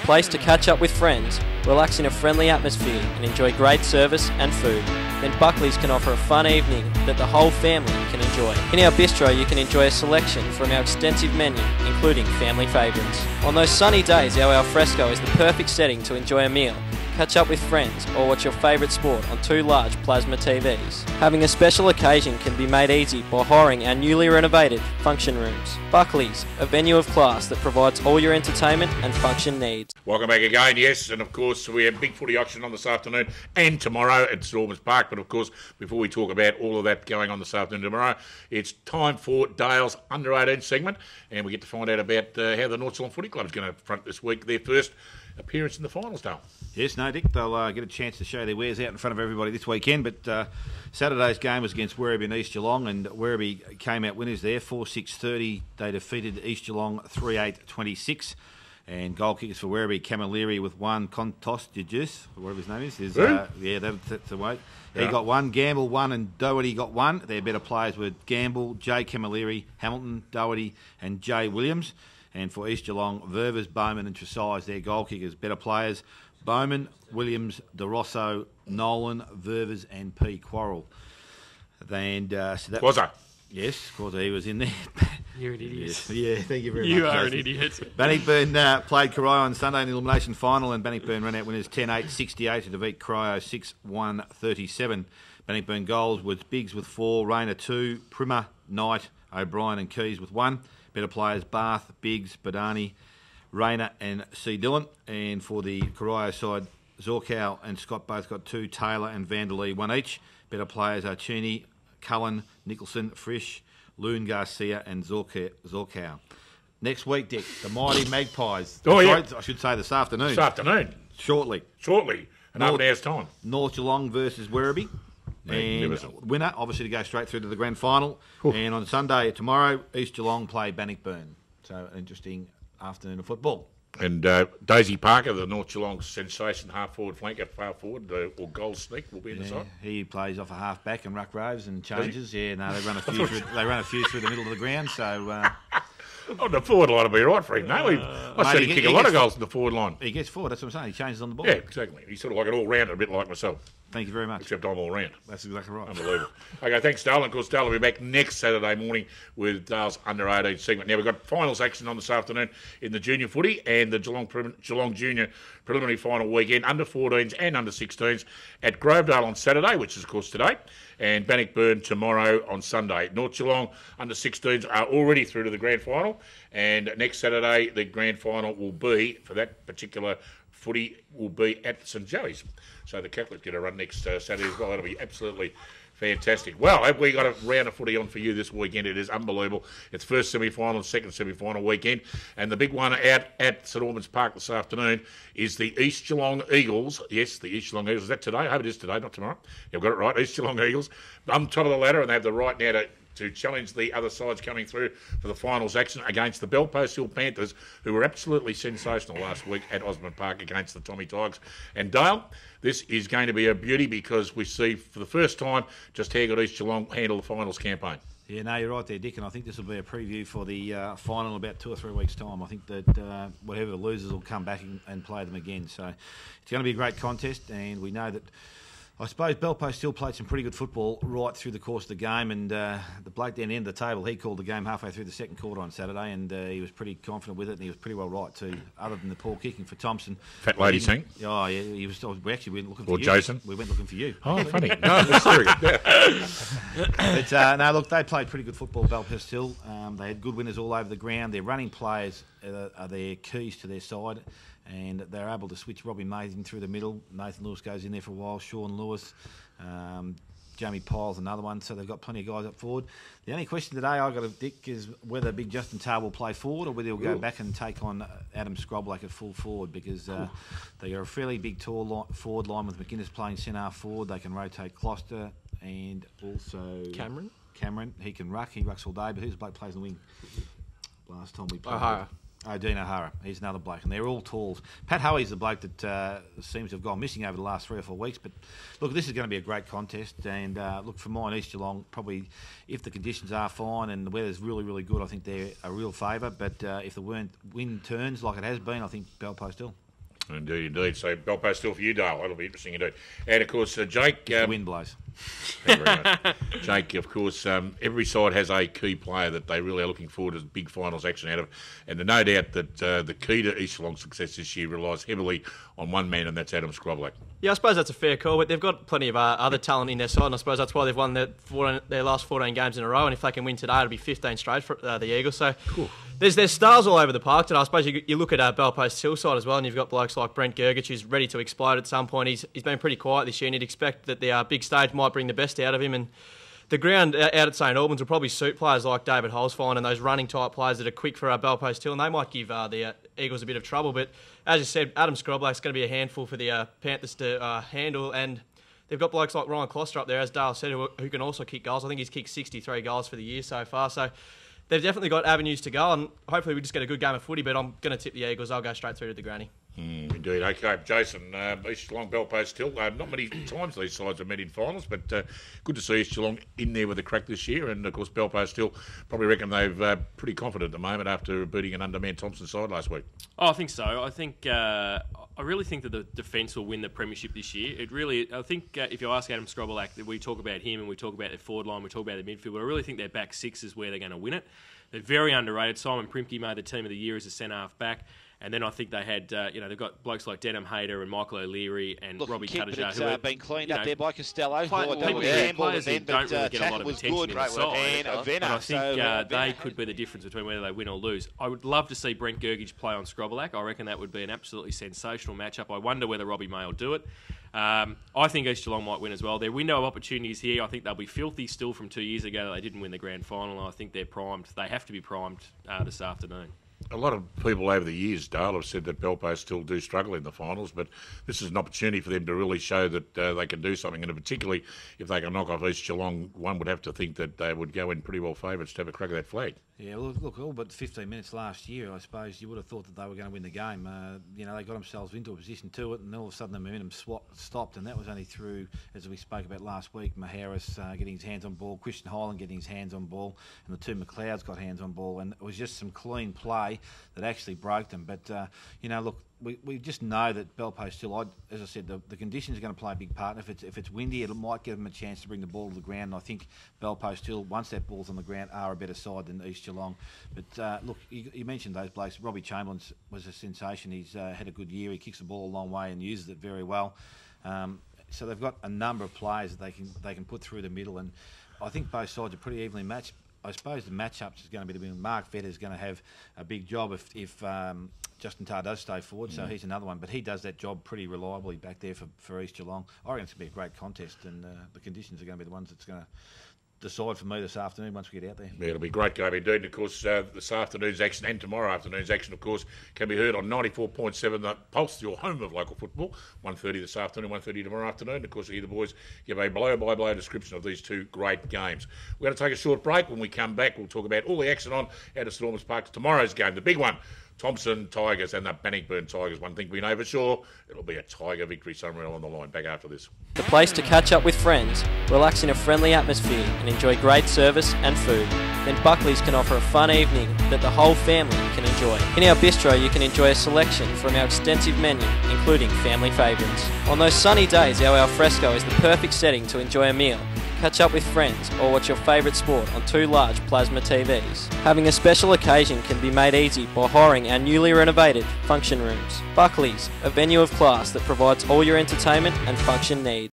place to catch up with friends, relax in a friendly atmosphere and enjoy great service and food, then Buckley's can offer a fun evening that the whole family can enjoy. In our bistro you can enjoy a selection from our extensive menu, including family favourites. On those sunny days, our alfresco is the perfect setting to enjoy a meal, catch up with friends or watch your favourite sport on 2 large plasma TVs. Having a special occasion can be made easy by hiring our newly renovated function rooms. Buckley's, a venue of class that provides all your entertainment and function needs. Welcome back again, yes, and of course we have big footy auction on this afternoon and tomorrow at St Albans Park, but of course before we talk about all of that going on this afternoon and tomorrow, it's time for Dale's Under-18 segment, and we get to find out about how the North Geelong Footy Club is going to front this week, their first appearance in the finals, Dale. Yes, no, Dick, they'll get a chance to show their wares out in front of everybody this weekend, but Saturday's game was against Werribee and East Geelong, and Werribee came out winners there, 4-6-30. They defeated East Geelong 3-8-26, and goal kickers for Werribee, Camilleri with 1, Contos Dejus, whatever his name is that's the way. He got 1, Gamble 1, and Doherty got 1. Their better players were Gamble, Jay Camilleri, Hamilton, Doherty, and Jay Williams. And for East Geelong, Ververs, Bowman and Tresize, their goal kickers. Better players, Bowman, Williams, DeRosso, Nolan, Ververs and P. Quarrell. And so that Quazza. Yes, Quazza, he was in there. You're an idiot. Yes. Yeah, thank you very much. You are an idiot. Bannockburn played Corio on Sunday in the elimination final, and Bannockburn ran out winners 10-8-68 to defeat Corio 6-1-37. Bannockburn goals was Biggs with 4, Rayner 2, Primer, Knight, O'Brien and Keys with 1. Better players, Bath, Biggs, Badani, Rayner and C. Dillon. And for the Corio side, Zorkow and Scott both got 2, Taylor and Vanderlee 1 each. Better players are Cheney, Cullen, Nicholson, Frisch, Loon Garcia and Zorkow. Next week, Dick, the mighty Magpies. I should say this afternoon. This afternoon. Shortly. In half an hour's time. North Geelong versus Werribee. And winner, obviously, to go straight through to the grand final. Ooh. And on Sunday, tomorrow, East Geelong play Bannockburn. So, an interesting afternoon of football. And Daisy Parker, the North Geelong sensation half-forward flanker, far forward, or goal sneak will be in the side. He plays off a half-back and ruck rows and changes. Yeah, no, they run a few through the middle of the ground, so... Oh, the forward line will be right for him. No, I said he'd kick a lot of goals in the forward line. He gets forward, that's what I'm saying. He changes on the ball. Yeah, exactly. He's sort of like an all-rounder, a bit like myself. Thank you very much. Except I'm all-round. That's exactly right. Unbelievable. Okay, thanks, Dale. And of course, Dale will be back next Saturday morning with Dale's Under-18 segment. Now, we've got finals action on this afternoon in the junior footy and the Geelong Junior preliminary final weekend, under-14s and under-16s at Grovedale on Saturday, which is, of course, today, and Bannockburn tomorrow on Sunday. North Geelong under-16s are already through to the grand final, and next Saturday, the grand final will be, for that particular footy, will be at St Joey's. So the Catholics get a run next Saturday as well. That'll be absolutely fantastic. Well, have we got a round of footy on for you this weekend? It is unbelievable. It's first semi-final, second semi-final weekend. And the big one out at St Albans Park this afternoon is the East Geelong Eagles. Yes, the East Geelong Eagles. Is that today? I hope it is today, not tomorrow. You've got it right. East Geelong Eagles. On top of the ladder, and they have the right now to challenge the other sides coming through for the finals action against the Belpost Hill Panthers, who were absolutely sensational last week at Osborne Park against the Tommy Tigers. And Dale, this is going to be a beauty because we see for the first time just how good East Geelong handle the finals campaign. Yeah, no, you're right there, Dick, and I think this will be a preview for the final in about 2 or 3 weeks' time. I think that whatever the losers will come back and play them again. So it's going to be a great contest, and we know that I suppose Belpost still played some pretty good football right through the course of the game, and the bloke down the end of the table, he called the game halfway through the second quarter on Saturday, and he was pretty confident with it, and he was pretty well right too, other than the poor kicking for Thompson. Fat lady thing? Oh, yeah, he was. We actually went looking for you. Or Jason? We went looking for you. Oh, funny. No, that's very good. But, no, look, they played pretty good football, Belpost Hill. They had good winners all over the ground. Their running players are their keys to their side, and they're able to switch Robbie Mason through the middle. Nathan Lewis goes in there for a while. Sean Lewis, Jamie Piles, another one. So they've got plenty of guys up forward. The only question today I've got to Dick is whether Big Justin Tarr will play forward or whether he'll go back and take on Adam Scroblake at full forward, because they got a fairly big tall forward line with McInnes playing centre half forward. They can rotate Closter and also Cameron. He can ruck. He rucks all day. But who's the bloke plays in the wing? Last time we played. Dean O'Hara. He's another bloke, and they're all talls. Pat Hoey's the bloke that seems to have gone missing over the last 3 or 4 weeks. But look, this is going to be a great contest, and look, for mine, East Geelong, probably, if the conditions are fine and the weather's really, really good, I think they're a real favour. But if the wind turns like it has been, I think Belpost Hill. Indeed. So Belpo still for you, Dale. That'll be interesting indeed. And of course, Jake. The wind blows. Thank you very much. Jake, of course, every side has a key player that they really are looking forward to big finals action out of. And there's no doubt that the key to East Geelong's success this year relies heavily on one man, and that's Adam Scroblack. Yeah, I suppose that's a fair call, but they've got plenty of other talent in their side, and I suppose that's why they've won their last 14 games in a row, and if they can win today, it'll be 15 straight for the Eagles. So cool. There's stars all over the park today. I suppose you look at Belpost Hill side as well, and you've got blokes like Brent Gergich, who's ready to explode at some point. He's been pretty quiet this year, and you'd expect that the big stage might bring the best out of him, and the ground out at St Albans will probably suit players like David Holzfine and those running-type players that are quick for Belpost Hill, and they might give the Eagles a bit of trouble. But as you said, Adam Scroblack's going to be a handful for the Panthers to handle, and they've got blokes like Ryan Closter up there, as Dale said, who can also kick goals. I think he's kicked 63 goals for the year so far, so they've definitely got avenues to go, and hopefully we just get a good game of footy, but I'm going to tip the Eagles. I'll go straight through to the granny. Indeed. Okay, Jason, East Geelong, Belpost Hill. Not many times these sides have met in finals, but good to see East Geelong in there with a crack this year. And, of course, Belpost Hill probably reckon they've pretty confident at the moment after beating an undermanned Thompson side last week. Oh, I think so. I really think that the defence will win the premiership this year. I think if you ask Adam Scroblack, we talk about him and we talk about their forward line, we talk about their midfield, but I really think their back six is where they're going to win it. They're very underrated. Simon Primke made the team of the year as a centre-half back. And then I think they had, they've got blokes like Denham Hayter and Michael O'Leary and Robbie Cuttajar, who have been cleaned up there by Costello. Players who don't really get a lot of attention in the side. But I think they could be the difference between whether they win or lose. I would love to see Brent Gergich play on Scroblack. I reckon that would be an absolutely sensational matchup. I wonder whether Robbie May will do it. I think East Geelong might win as well. Their window of opportunities here, I think they'll be filthy still from 2 years ago. They didn't win the grand final, and I think they're primed. They have to be primed this afternoon. A lot of people over the years, Dale, have said that Belpost still do struggle in the finals, but this is an opportunity for them to really show that they can do something, and particularly if they can knock off East Geelong, one would have to think that they would go in pretty well favourites to have a crack at that flag. Yeah, well, look, all but 15 minutes last year, I suppose you would have thought that they were going to win the game. They got themselves into a position to it, and all of a sudden the momentum stopped, and that was only through, as we spoke about last week, Maharis getting his hands on ball, Christian Hyland getting his hands on ball, and the two McLeods got hands on ball, and it was just some clean play that actually broke them. But, look, we just know that Belpost Hill, as I said, the conditions are going to play a big part. If it's windy, it might give them a chance to bring the ball to the ground. And I think Belpost Hill, once that ball's on the ground, are a better side than East Geelong. But look, you mentioned those blokes. Robbie Chamberlain was a sensation. He's had a good year. He kicks the ball a long way and uses it very well. So they've got a number of players that they can put through the middle, and I think both sides are pretty evenly matched. I suppose the matchups is going to be Mark Vetter's going to have a big job if Justin Tarr does stay forward, so he's another one. But he does that job pretty reliably back there for East Geelong. I reckon it's going to be a great contest, and the conditions are going to be the ones that's going to decide for me this afternoon once we get out there. Yeah, it'll be a great game indeed. And of course, this afternoon's action and tomorrow afternoon's action, of course, can be heard on 94.7 The Pulse, your home of local football. 1:30 this afternoon, 1:30 tomorrow afternoon. Of course, here the boys give a blow-by-blow description of these two great games. We're going to take a short break. When we come back, we'll talk about all the action on out of Stormers Park. Tomorrow's game, the big one. Thompson Tigers and the Bannockburn Tigers. One thing we know for sure, it'll be a Tiger victory somewhere along the line. Back after this. The place to catch up with friends, relax in a friendly atmosphere and enjoy great service and food. Then Buckley's can offer a fun evening that the whole family can enjoy. In our bistro you can enjoy a selection from our extensive menu, including family favourites. On those sunny days, our alfresco is the perfect setting to enjoy a meal. Catch up with friends or watch your favourite sport on 2 large plasma TVs. Having a special occasion can be made easy by hiring our newly renovated function rooms. Buckley's, a venue of class that provides all your entertainment and function needs.